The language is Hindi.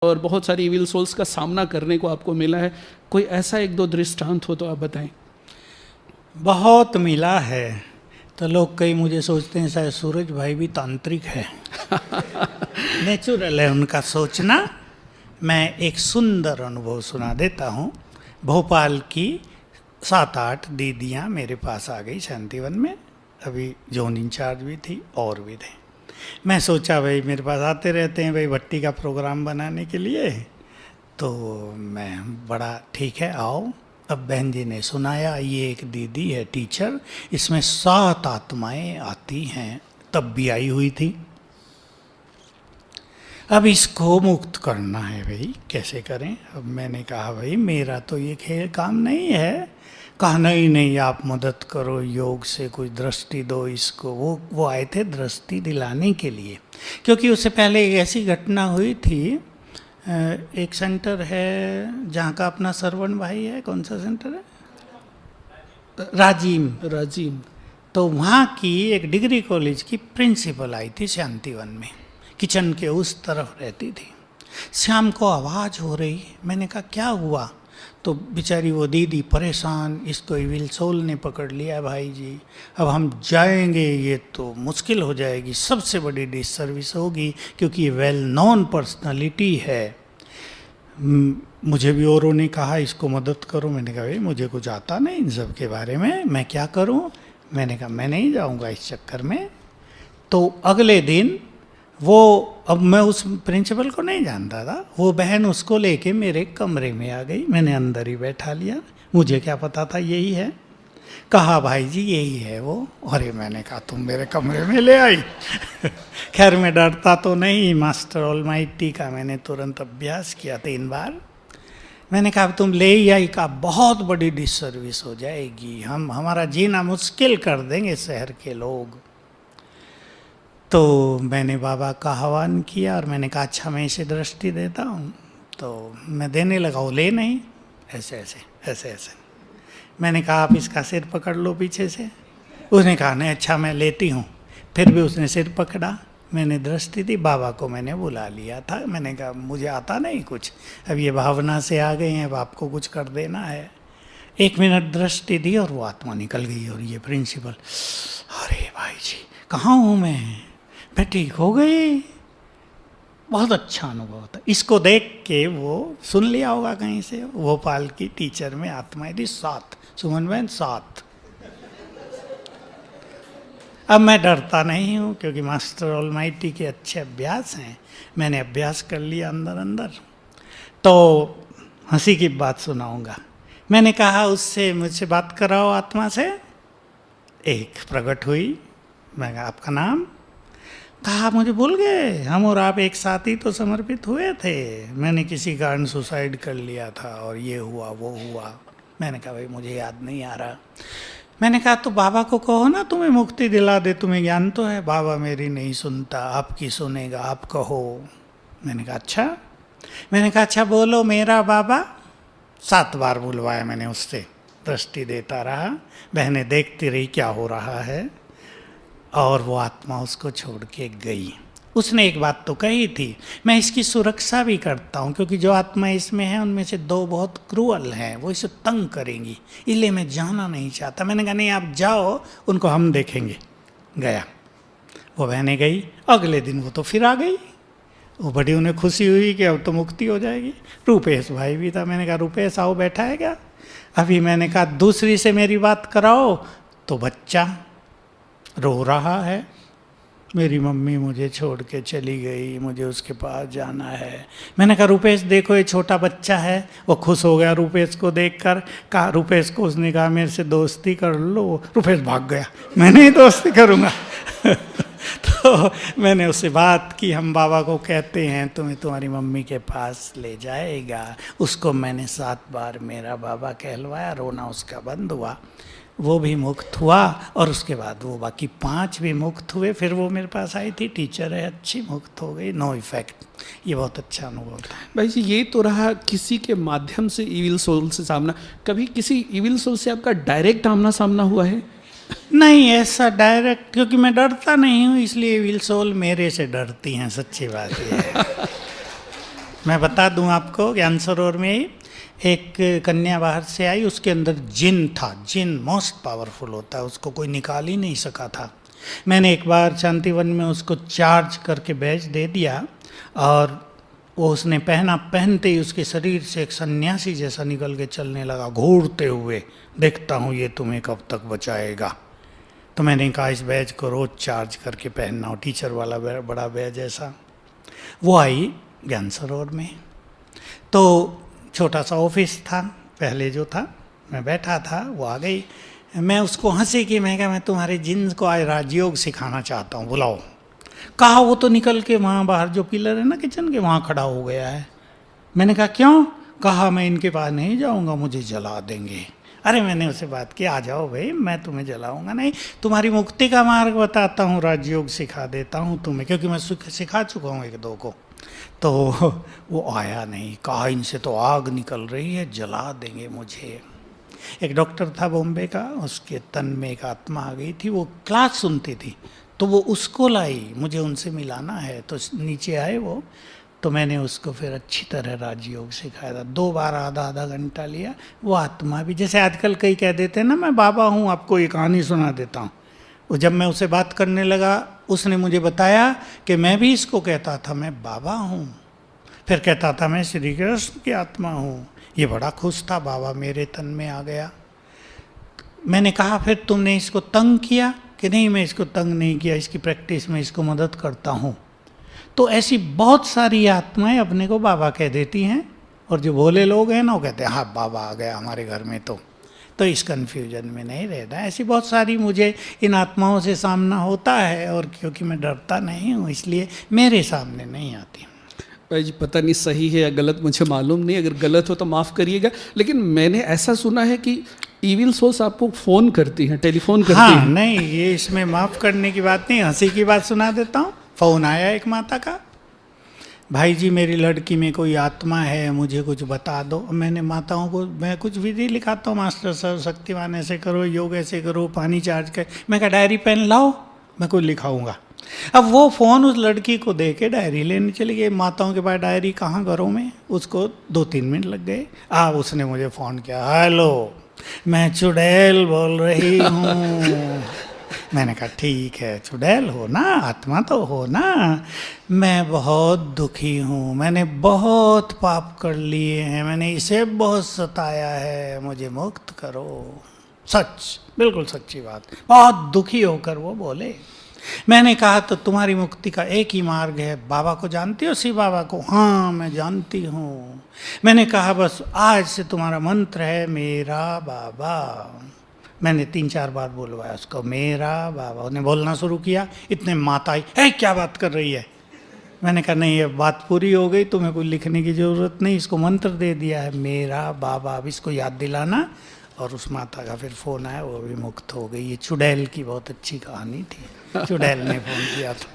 और बहुत सारी इविल सोल्स का सामना करने को आपको मिला है, कोई ऐसा एक दो दृष्टांत हो तो आप बताएं। बहुत मिला है। तो लोग कई मुझे सोचते हैं शायद सूरज भाई भी तांत्रिक है। नेचुरल है उनका सोचना। मैं एक सुंदर अनुभव सुना देता हूँ। भोपाल की 7-8 दीदियाँ मेरे पास आ गई शांतिवन में। अभी जोन इंचार्ज भी थी और भी थे। मैं सोचा भाई मेरे पास आते रहते हैं भाई भट्टी का प्रोग्राम बनाने के लिए, तो मैं बड़ा ठीक है आओ। अब बहन जी ने सुनाया ये एक दीदी है टीचर, इसमें 7 आत्माएं आती हैं, तब भी आई हुई थी। अब इसको मुक्त करना है भाई, कैसे करें। अब मैंने कहा भाई मेरा तो ये खेल काम नहीं है। कहा नहीं आप मदद करो, योग से कोई दृष्टि दो इसको। वो आए थे दृष्टि दिलाने के लिए, क्योंकि उससे पहले एक ऐसी घटना हुई थी। एक सेंटर है जहाँ का अपना सरवण भाई है, कौन सा सेंटर है? राजीम। तो वहाँ की एक डिग्री कॉलेज की प्रिंसिपल आई थी शांतिवन में, किचन के उस तरफ रहती थी। शाम को आवाज़ हो रही, मैंने कहा क्या हुआ? तो बेचारी वो दीदी परेशान, इसको इविल सोल ने पकड़ लिया भाई जी, अब हम जाएंगे ये तो मुश्किल हो जाएगी, सबसे बड़ी डिससर्विस होगी, क्योंकि ये वेल नोन पर्सनालिटी है। मुझे भी औरों ने कहा इसको मदद करो। मैंने कहा भाई मुझे कुछ आता नहीं इन सब के बारे में, मैं क्या करूं? मैंने कहा मैं नहीं जाऊंगा इस चक्कर में। तो अगले दिन वो, अब मैं उस प्रिंसिपल को नहीं जानता था, वो बहन उसको लेके मेरे कमरे में आ गई। मैंने अंदर ही बैठा लिया, मुझे क्या पता था यही है। कहा भाई जी यही है वो। अरे मैंने कहा तुम मेरे कमरे में ले आई। खैर मैं डरता तो नहीं, मास्टर ऑलमाइटी का मैंने तुरंत अभ्यास किया 3 बार। मैंने कहा तुम ले ही आई, कहा बहुत बड़ी डिससर्विस हो जाएगी, हमारा जीना मुश्किल कर देंगे शहर के लोग। तो मैंने बाबा का आह्वान किया और मैंने कहा अच्छा मैं इसे दृष्टि देता हूँ। तो मैं देने लगा, वो ले नहीं, ऐसे। मैंने कहा आप इसका सिर पकड़ लो पीछे से। उसने कहा नहीं अच्छा मैं लेती हूँ। फिर भी उसने सिर पकड़ा, मैंने दृष्टि दी। बाबा को मैंने बुला लिया था। मैंने कहा मुझे आता नहीं कुछ, अब ये भावना से आ गए हैं, अब आपको कुछ कर देना है। 1 मिनट दृष्टि दी और वो आत्मा निकल गई। और ये प्रिंसिपल, अरे भाई जी कहाँ हूँ मैं ठीक हो गई। बहुत अच्छा अनुभव था। इसको देख के वो सुन लिया होगा कहीं से, भोपाल की टीचर में आत्माएं थी 7, सुमन बहन 7। अब मैं डरता नहीं हूँ, क्योंकि मास्टर ऑलमाइटी के अच्छे अभ्यास हैं। मैंने अभ्यास कर लिया अंदर। तो हंसी की बात सुनाऊंगा। मैंने कहा उससे मुझसे बात कराओ आत्मा से। एक प्रकट हुई, मैं कहा आपका नाम? कहा मुझे भूल गए, हम और आप एक साथ ही तो समर्पित हुए थे। मैंने किसी कारण सुसाइड कर लिया था और ये हुआ वो हुआ। मैंने कहा भाई मुझे याद नहीं आ रहा। मैंने कहा तो बाबा को कहो ना तुम्हें मुक्ति दिला दे, तुम्हें ज्ञान तो है। बाबा मेरी नहीं सुनता, आपकी सुनेगा, आप कहो। मैंने कहा अच्छा। मैंने कहा अच्छा बोलो मेरा बाबा। 7 बार बुलवाया मैंने उससे, दृष्टि देता रहा। बहनें देखती रही क्या हो रहा है, और वो आत्मा उसको छोड़ के गई। उसने एक बात तो कही थी, मैं इसकी सुरक्षा भी करता हूँ, क्योंकि जो आत्मा इसमें है उनमें से 2 बहुत क्रूअल हैं, वो इसे तंग करेंगी, इसलिए मैं जाना नहीं चाहता। मैंने कहा नहीं आप जाओ, उनको हम देखेंगे। गया, वो बहने गई। अगले दिन वो तो फिर आ गई। वो बड़ी उन्हें खुशी हुई कि अब तो मुक्ति हो जाएगी। रूपेश भाई भी था। मैंने कहा रूपेश आओ, बैठा है क्या? अभी मैंने कहा दूसरी से मेरी बात कराओ, तो बच्चा रो रहा है, मेरी मम्मी मुझे छोड़ के चली गई, मुझे उसके पास जाना है। मैंने कहा रुपेश देखो ये छोटा बच्चा है। वो खुश हो गया रुपेश को देखकर। कहा रुपेश को, उसने कहा मेरे से दोस्ती कर लो। रुपेश भाग गया, मैं नहीं दोस्ती करूँगा। तो मैंने उससे बात की, हम बाबा को कहते हैं तुम्हें तुम्हारी मम्मी के पास ले जाएगा। उसको मैंने 7 बार मेरा बाबा कहलवाया, रोना उसका बंद हुआ, वो भी मुक्त हुआ। और उसके बाद वो बाकी 5 भी मुक्त हुए। फिर वो मेरे पास आई थी, टीचर है अच्छी, मुक्त हो गई, नो इफेक्ट। ये बहुत अच्छा अनुभव था। भाई जी ये तो रहा किसी के माध्यम से इविल सोल से सामना। कभी किसी इविल सोल से आपका डायरेक्ट आमना सामना हुआ है? नहीं ऐसा डायरेक्ट, क्योंकि मैं डरता नहीं हूँ, इसलिए इविल सोल मेरे से डरती हैं, सच्ची बात ये है। मैं बता दूं आपको, ज्ञान सरोवर में ही एक कन्या बाहर से आई, उसके अंदर जिन था। जिन मोस्ट पावरफुल होता है, उसको कोई निकाल ही नहीं सका था। मैंने एक बार शांतिवन में उसको चार्ज करके बैज दे दिया और वो उसने पहना। पहनते ही उसके शरीर से एक सन्यासी जैसा निकल के चलने लगा, घूरते हुए। देखता हूँ ये तुम्हें कब तक बचाएगा। तो मैंने कहा इस बैज को रोज चार्ज करके पहनना हो, टीचर वाला बड़ा बैज ऐसा। वो आई ज्ञान सरोवर में, तो छोटा सा ऑफिस था पहले जो था, मैं बैठा था, वो आ गई। मैं उसको हंसी की, मैं कहा मैं तुम्हारे जिन को आज राजयोग सिखाना चाहता हूँ, बुलाओ। कहा वो तो निकल के वहाँ बाहर जो पिलर है ना किचन के, वहाँ खड़ा हो गया है। मैंने कहा क्यों? कहा मैं इनके पास नहीं जाऊँगा, मुझे जला देंगे। अरे मैंने उससे बात की, आ जाओ भाई, मैं तुम्हें जलाऊंगा नहीं, तुम्हारी मुक्ति का मार्ग बताता हूँ, राजयोग सिखा देता हूँ तुम्हें, क्योंकि मैं सिखा चुका हूँ एक दो को। तो वो आया नहीं, कहा इनसे तो आग निकल रही है, जला देंगे मुझे। एक डॉक्टर था बॉम्बे का, उसके तन में एक आत्मा आ गई थी, वो क्लास सुनती थी, तो वो उसको लाई, मुझे उनसे मिलाना है। तो नीचे आए वो, तो मैंने उसको फिर अच्छी तरह राजयोग सिखाया था। 2 बार आधा घंटा लिया। वो आत्मा भी, जैसे आजकल कई कह देते हैं ना मैं बाबा हूँ, आपको ये कहानी सुना देता हूँ। वो जब मैं उससे बात करने लगा, उसने मुझे बताया कि मैं भी इसको कहता था मैं बाबा हूँ, फिर कहता था मैं श्री कृष्ण की आत्मा हूँ। ये बड़ा खुश था, बाबा मेरे तन में आ गया। मैंने कहा फिर तुमने इसको तंग किया? कि नहीं, मैं इसको तंग नहीं किया, इसकी प्रैक्टिस में इसको मदद करता हूँ। तो ऐसी बहुत सारी आत्माएं अपने को बाबा कह देती हैं, और जो भोले लोग हैं ना वो कहते हैं हाँ बाबा आ गया हमारे घर में। तो इस कन्फ्यूजन में नहीं रहना। ऐसी बहुत सारी मुझे इन आत्माओं से सामना होता है, और क्योंकि मैं डरता नहीं हूँ इसलिए मेरे सामने नहीं आती। भाई जी पता नहीं सही है या गलत, मुझे मालूम नहीं, अगर गलत हो तो माफ़ करिएगा, लेकिन मैंने ऐसा सुना है कि ईविल सोल्स आपको फ़ोन करती हैं, टेलीफोन करती हाँ, हैं। नहीं ये इसमें माफ़ करने की बात नहीं, हंसी की बात सुना देता हूँ। फ़ोन आया एक माता का, भाई जी मेरी लड़की में कोई आत्मा है, मुझे कुछ बता दो। मैंने माताओं को मैं कुछ विधि लिखाता हूँ, मास्टर सर शक्तिवान ऐसे करो, योग ऐसे करो, पानी चार्ज कर। मैं कहा डायरी पेन लाओ, मैं कुछ लिखाऊंगा। अब वो फ़ोन उस लड़की को दे के डायरी लेने चली गई। माताओं के पास डायरी कहाँ घरों में, उसको 2-3 मिनट लग गए। उसने मुझे फ़ोन किया, हेलो मैं चुड़ैल बोल रही हूँ। मैंने कहा ठीक है, चुड़ैल हो ना, आत्मा तो हो ना, मैं बहुत दुखी हूँ, मैंने बहुत पाप कर लिए हैं, मैंने इसे बहुत सताया है, मुझे मुक्त करो। सच, बिल्कुल सच्ची बात। बहुत दुखी होकर वो बोले। मैंने कहा तो तुम्हारी मुक्ति का एक ही मार्ग है, बाबा को जानती हो? शिव बाबा को? हाँ मैं जानती हूँ। मैंने कहा बस आज से तुम्हारा मंत्र है मेरा बाबा। मैंने 3-4 बार बोलवाया उसको, मेरा बाबा। उन्हें बोलना शुरू किया, इतने माता आई, है क्या बात कर रही है? मैंने कहा नहीं ये बात पूरी हो गई, तुम्हें कोई लिखने की ज़रूरत नहीं, इसको मंत्र दे दिया है मेरा बाबा, अब इसको याद दिलाना। और उस माता का फिर फ़ोन आया, वो भी मुक्त हो गई। ये चुड़ैल की बहुत अच्छी कहानी थी, चुड़ैल ने फ़ोन किया था।